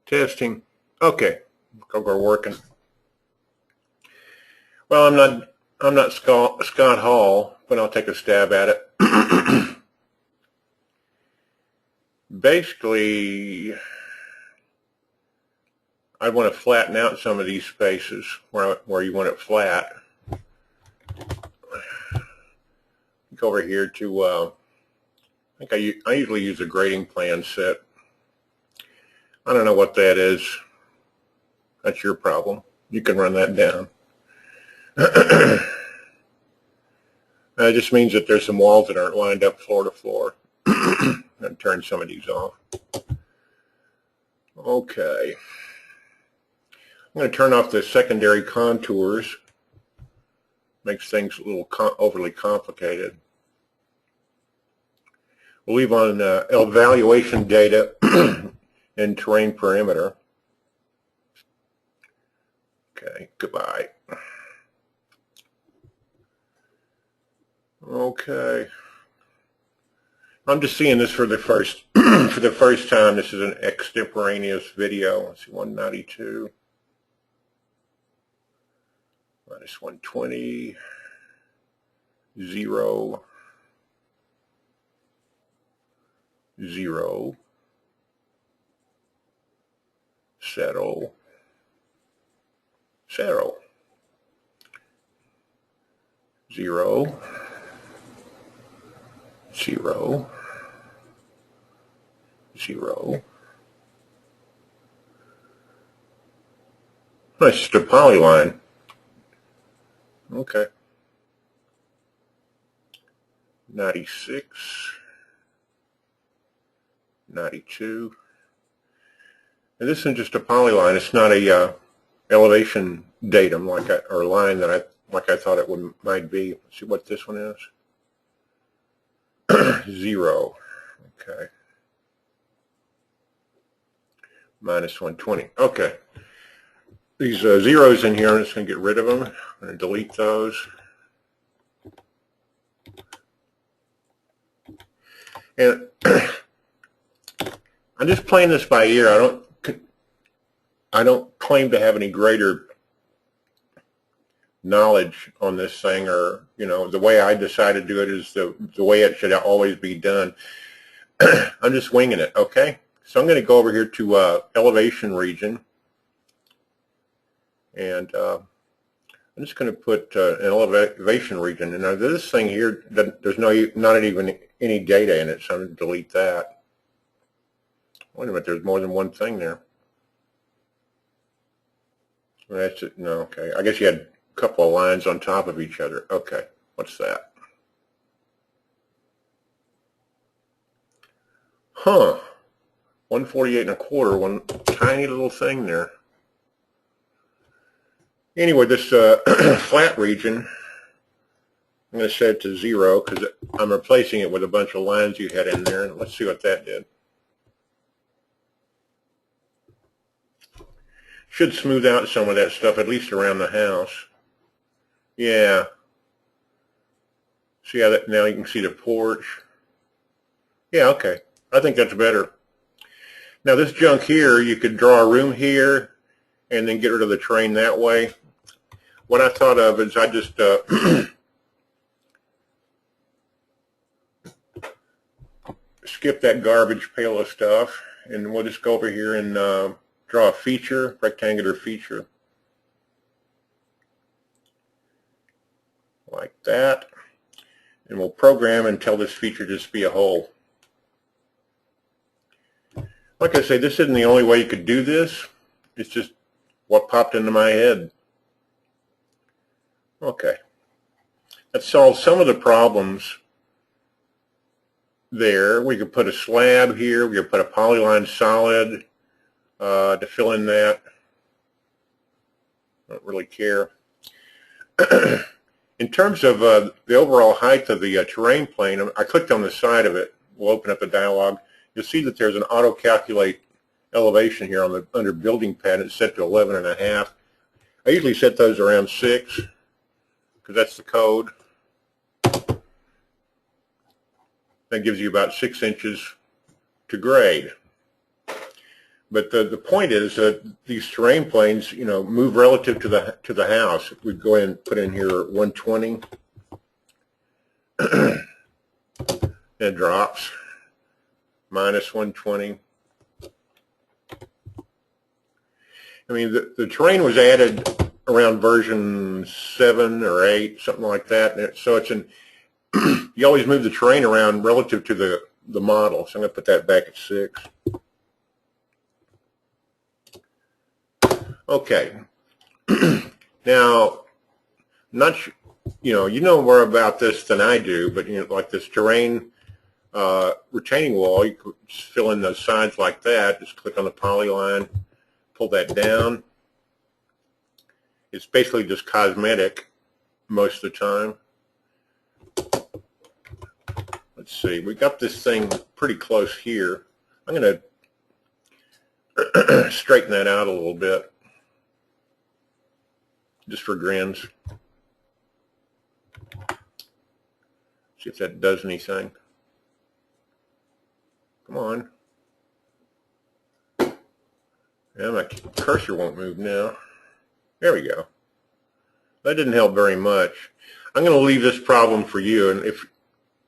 Testing. Okay, we're working. Well, I'm not Scott Hall, but I'll take a stab at it. Basically, I want to flatten out some of these spaces where you want it flat. Go over here to, I think I usually use a grading plan set. I don't know what that is. That's your problem. You can run that down. It just means that there's some walls that aren't lined up floor to floor. And turn some of these off. Okay. I'm going to turn off the secondary contours. Makes things a little overly complicated. We'll leave on evaluation data and terrain perimeter. Okay, goodbye. Okay. I'm just seeing this for the first time. This is an extemporaneous video. Let's see, 192 minus 120, 0, 0, settle, settle, 0, 0, 0. That's just a polyline. Okay. 96, 92. And this is just a polyline. It's not a elevation datum or line that I thought it might be. Let's see what this one is. 0. Okay. Minus 120. Okay. These zeros in here, I'm just going to get rid of them. I'm going to delete those. And I'm just playing this by ear. I don't claim to have any greater knowledge on this thing, or the way I decided to do it is the way it should always be done. I'm just winging it. Okay, so I'm going to go over here to elevation region, and I'm just going to put an elevation region. And now this thing here, there's not even any data in it, so I'm going to delete that. Wait a minute, there's more than one thing there. That's it. No, okay. I guess you had a couple of lines on top of each other. Okay, what's that? Huh. 148.25, one tiny little thing there. Anyway, this flat region, I'm going to set it to 0 because I'm replacing it with a bunch of lines you had in there. Let's see what that did. Should smooth out some of that stuff, at least around the house. Yeah. See how that, now you can see the porch. Yeah, okay. I think that's better. Now this junk here, you could draw a room here and then get rid of the terrain that way. What I thought of is I just skip that garbage pail of stuff, and we'll just go over here and draw a feature, rectangular feature. Like that. And we'll program and tell this feature just be a hole. Like I say, this isn't the only way you could do this. It's just what popped into my head. Okay. That solves some of the problems there. We could put a slab here. We could put a polyline solid to fill in that. Don't really care. In terms of the overall height of the terrain plane, I clicked on the side of it. We'll open up the dialog. You'll see that there's an auto-calculate elevation here under building pad. It's set to 11.5. I usually set those around 6 because that's the code. That gives you about 6 inches to grade. But the point is that these terrain planes, you know, move relative to the house. If we go ahead and put in here 120, it drops, minus 120. I mean, the terrain was added around version 7 or 8, something like that. And so it's in, you always move the terrain around relative to the model. So I'm going to put that back at 6. Okay. Now, not you know more about this than I do, but you know, like this terrain retaining wall, you could just fill in those sides like that. Just click on the polyline, pull that down. It's basically just cosmetic most of the time. Let's see, we got this thing pretty close here. I'm going to straighten that out a little bit, just for grins. See if that does anything. Come on. Yeah, my cursor won't move now. There we go. That didn't help very much. I'm going to leave this problem for you, and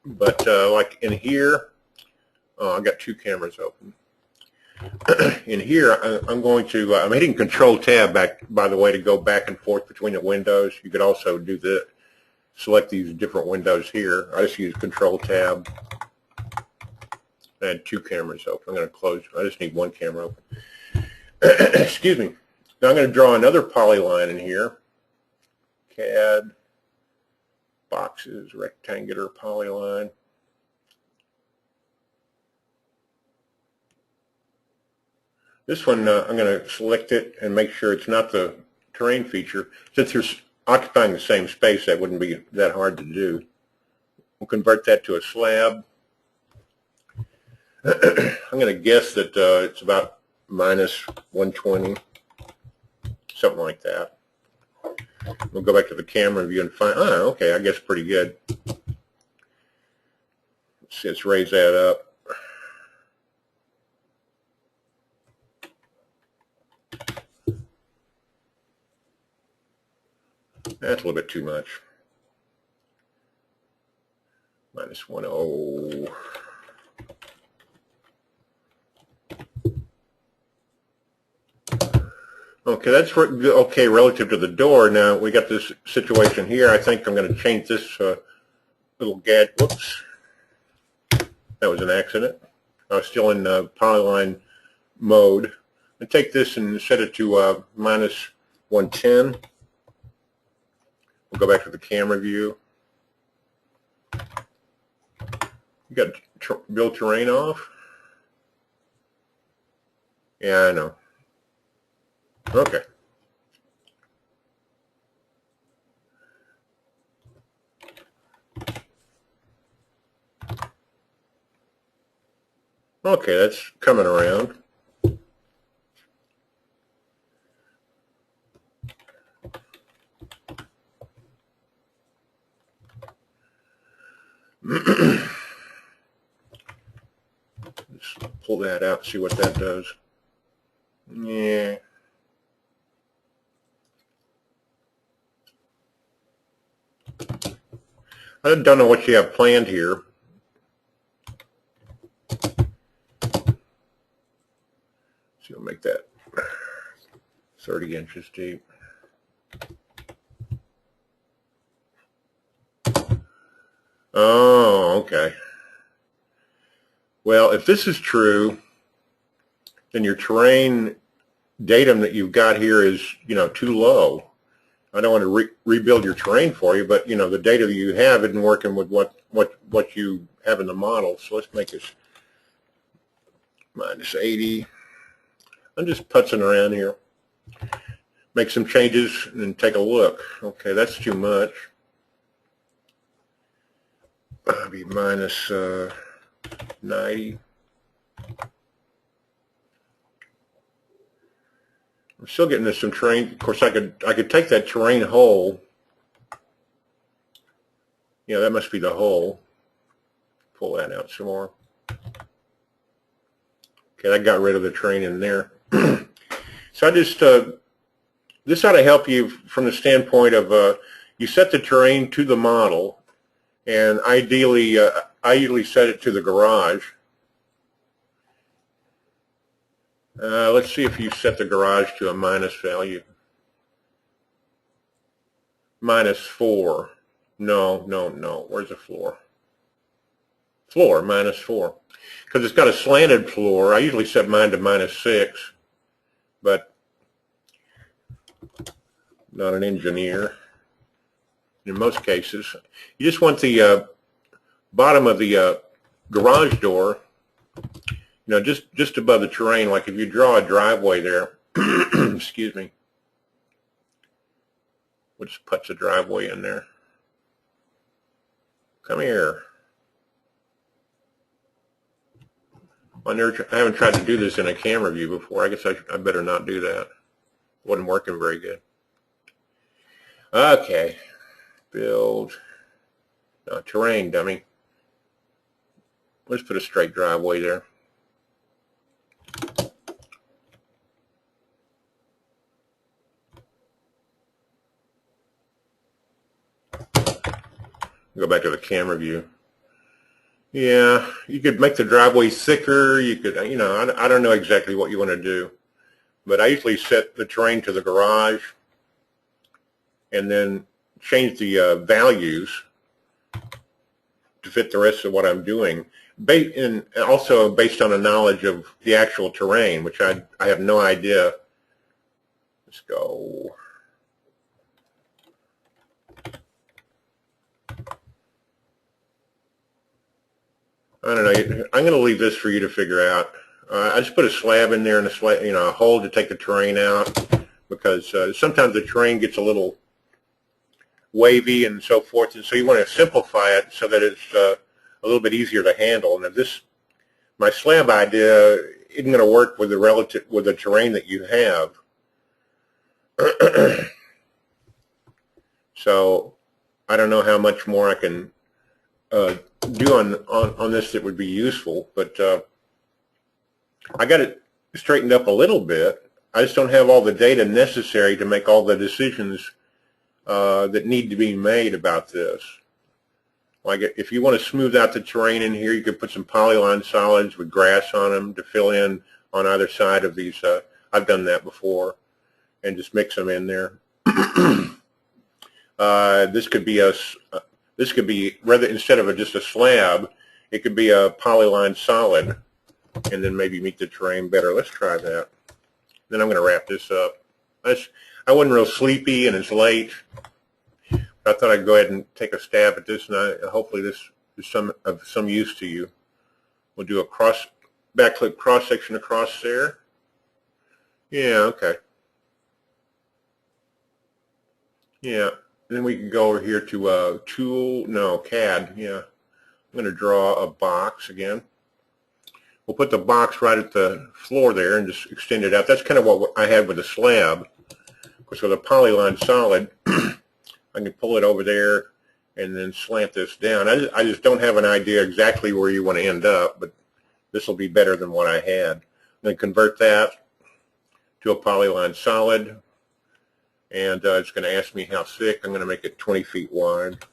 but like in here, I got 2 cameras open. In here, I'm hitting Control Tab by the way, to go back and forth between the windows. You could also do that. Select these different windows here. I just use Control Tab. I had 2 cameras open. I'm going to close. I just need 1 camera open. Excuse me. Now I'm going to draw another polyline in here. CAD, boxes, rectangular polyline. This one, I'm going to select it and make sure it's not the terrain feature. Since they're occupying the same space, that wouldn't be that hard to do. We'll convert that to a slab. I'm going to guess that it's about minus 120, something like that. We'll go back to the camera view and find, oh, okay, I guess pretty good. Let's see, let's raise that up. That's a little bit too much. Minus 10. Okay, that's okay relative to the door. Now we got this situation here. I think I'm going to change this little gadget. Whoops, that was an accident. I was still in polyline mode. I take this and set it to minus 110. We'll go back to the camera view. You got build terrain off. Yeah, I know. Okay. Okay, that's coming around. Let's pull that out and see what that does. Yeah. I don't know what you have planned here. So you'll make that 30 inches deep. Oh, okay. Well, if this is true, then your terrain datum that you've got here is, you know, too low. I don't want to rebuild your terrain for you, but you know the data that you have isn't working with what you have in the model. So let's make this minus 80. I'm just putzing around here. Make some changes and take a look. Okay, that's too much. That'll be minus 90. I'm still getting some terrain. Of course, I could take that terrain hole. Yeah, that must be the hole. Pull that out some more. Okay, that got rid of the terrain in there. So I just, this ought to help you from the standpoint of you set the terrain to the model, and ideally, I usually set it to the garage. Let's see if you set the garage to a minus value. -4. No, no, no. Where's the floor? Floor, -4. Because it's got a slanted floor. I usually set mine to -6, but not an engineer in most cases. You just want the bottom of the garage door, just above the terrain. Like if you draw a driveway there, excuse me, we'll just put the driveway in there. Come here. I haven't tried to do this in a camera view before. I guess I better not do that. It wasn't working very good. Okay. Build. Terrain, dummy. Let's put a straight driveway there. Go back to the camera view. Yeah, you could make the driveway thicker. You could, I don't know exactly what you want to do, but I usually set the terrain to the garage and then change the values to fit the rest of what I'm doing. And also based on a knowledge of the actual terrain, which I have no idea. Let's go. I don't know. I'm going to leave this for you to figure out. I just put a slab in there and a hole to take the terrain out, because sometimes the terrain gets a little wavy and so forth, and so you want to simplify it so that it's a little bit easier to handle. And if my slab idea isn't going to work with the terrain that you have, so I don't know how much more I can do on this that would be useful, but I got it straightened up a little bit. I just don't have all the data necessary to make all the decisions that need to be made about this. Like if you want to smooth out the terrain in here, you could put some polyline solids with grass on them to fill in on either side of these. I've done that before, and just mix them in there. This could be rather, instead of just a slab, it could be a polyline solid, and then maybe meet the terrain better. Let's try that. Then I'm going to wrap this up. I wasn't real sleepy, and it's late. I thought I'd go ahead and take a stab at this, and hopefully this is of some use to you. We'll do a back-click cross-section across there. Yeah, okay. Yeah. Then we can go over here to CAD. Yeah, I'm going to draw a box again. We'll put the box right at the floor there and just extend it out. That's kind of what I had with the slab. Of course, with a polyline solid, I can pull it over there and then slant this down. I just don't have an idea exactly where you want to end up, but this will be better than what I had. Then convert that to a polyline solid. And it's going to ask me how thick. I'm going to make it 20 feet wide.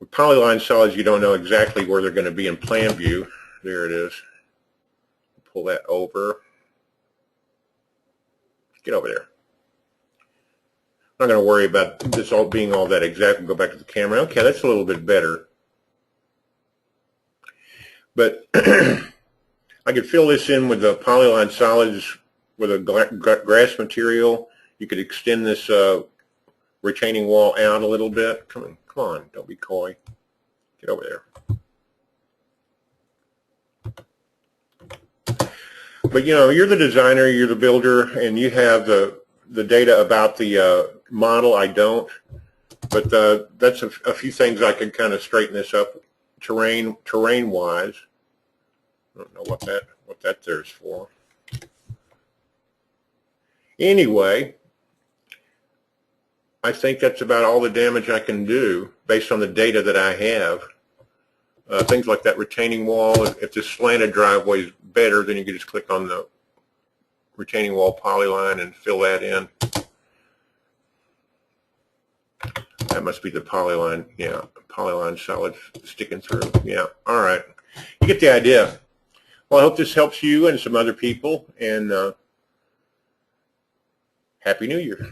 With polyline solids, you don't know exactly where they're going to be in plan view. There it is. Pull that over. Get over there. I'm not going to worry about this all being all that exact. We'll go back to the camera. Okay, that's a little bit better. But I could fill this in with the polyline solids with a grass material. You could extend this retaining wall out a little bit. Come on, don't be coy. Get over there. But you're the designer, you're the builder, and you have the data about the model. I don't. But that's a few things I can kind of straighten this up terrain-wise. I don't know what that there's for. Anyway, I think that's about all the damage I can do based on the data that I have. Things like that retaining wall, if this slanted driveway is better, then you can just click on retaining wall polyline and fill that in. That must be the polyline. Yeah, polyline solid sticking through. Yeah, all right. You get the idea. Well, I hope this helps you and some other people, and Happy New Year.